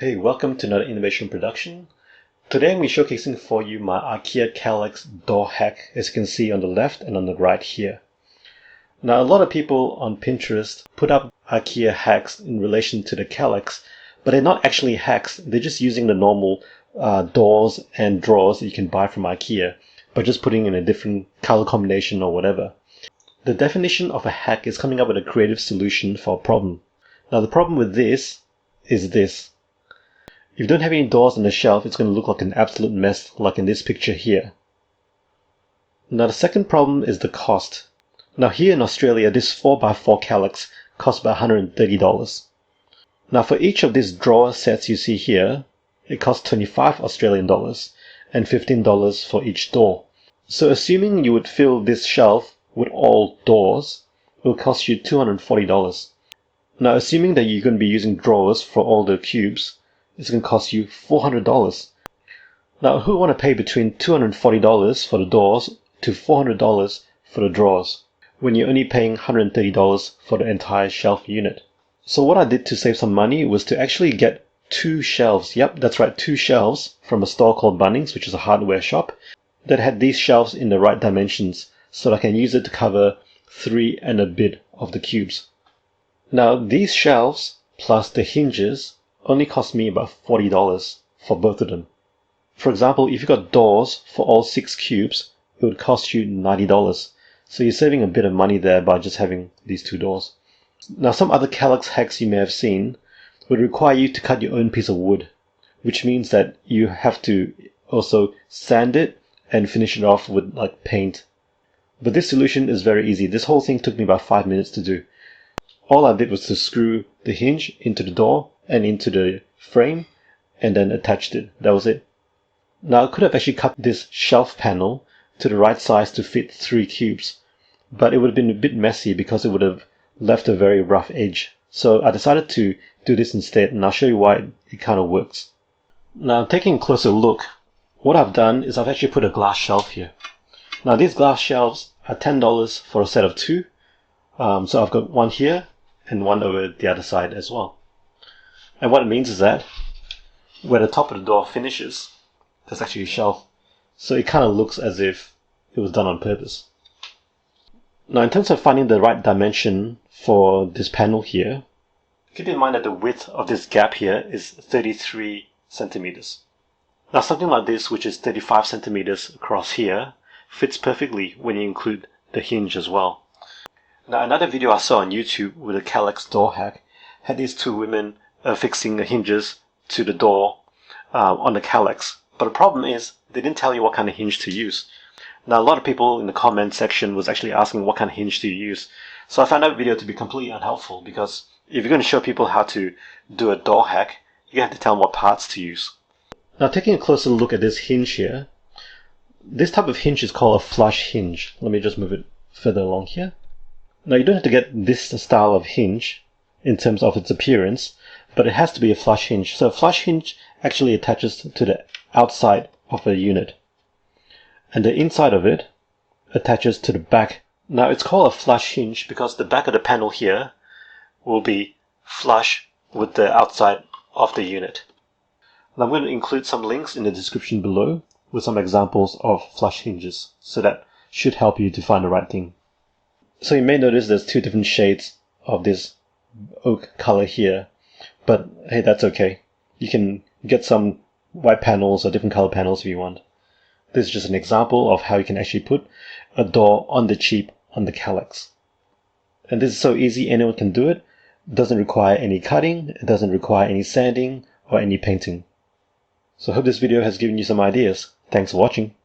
Hey, welcome to another innovation production. Today I'm going to be showcasing for you my Ikea Kallax door hack, as you can see on the left and on the right here. Now, a lot of people on Pinterest put up Ikea hacks in relation to the Kallax, but they're not actually hacks. They're just using the normal doors and drawers that you can buy from Ikea, but just putting in a different color combination or whatever. The definition of a hack is coming up with a creative solution for a problem. Now, the problem with this is this. If you don't have any doors on the shelf, it's going to look like an absolute mess, like in this picture here. Now, the second problem is the cost. Now, here in Australia, this 4x4 Kallax costs about $130. Now, for each of these drawer sets you see here, it costs 25 Australian dollars and $15 for each door. So, assuming you would fill this shelf with all doors, it will cost you $240. Now, assuming that you're going to be using drawers for all the cubes, it's going to cost you $400. Now, who would want to pay between $240 for the doors to $400 for the drawers when you're only paying $130 for the entire shelf unit? So what I did to save some money was to actually get two shelves. Yep, that's right, two shelves from a store called Bunnings, which is a hardware shop, that had these shelves in the right dimensions so that I can use it to cover 3 and a bit of the cubes. Now, these shelves plus the hinges only cost me about $40 for both of them. For example, if you got doors for all 6 cubes, it would cost you $90. So you're saving a bit of money there by just having these 2 doors. Now, some other Kallax hacks you may have seen would require you to cut your own piece of wood, which means that you have to also sand it and finish it off with like paint. But this solution is very easy. This whole thing took me about 5 minutes to do. All I did was to screw the hinge into the door and into the frame and then attached it. That was it. Now, I could have actually cut this shelf panel to the right size to fit 3 cubes, but it would have been a bit messy because it would have left a very rough edge. So I decided to do this instead, and I'll show you why it kind of works. Now, taking a closer look, what I've done is I've actually put a glass shelf here. Now, these glass shelves are $10 for a set of 2. So I've got one here and one over the other side as well. And what it means is that where the top of the door finishes, there's actually a shelf. So it kind of looks as if it was done on purpose. Now, in terms of finding the right dimension for this panel here, keep in mind that the width of this gap here is 33 centimeters. Now, something like this, which is 35 centimeters across here, fits perfectly when you include the hinge as well. Now, another video I saw on YouTube with a Kallax door hack had these 2 women fixing the hinges to the door on the Kallax. But the problem is they didn't tell you what kind of hinge to use. Now, a lot of people in the comment section was actually asking what kind of hinge do you use. So I found that video to be completely unhelpful, because if you're going to show people how to do a door hack, you have to tell them what parts to use. Now, taking a closer look at this hinge here, this type of hinge is called a flush hinge. Let me just move it further along here. Now, you don't have to get this style of hinge in terms of its appearance, but it has to be a flush hinge. So a flush hinge actually attaches to the outside of a unit, and the inside of it attaches to the back. Now, it's called a flush hinge because the back of the panel here will be flush with the outside of the unit. And I'm going to include some links in the description below with some examples of flush hinges, so that should help you to find the right thing. So you may notice there's 2 different shades of this oak color here, but hey, that's okay. You can get some white panels or different color panels if you want. This is just an example of how you can actually put a door on the cheap on the Kallax. And this is so easy, anyone can do it. It doesn't require any cutting, it doesn't require any sanding or any painting. So I hope this video has given you some ideas. Thanks for watching.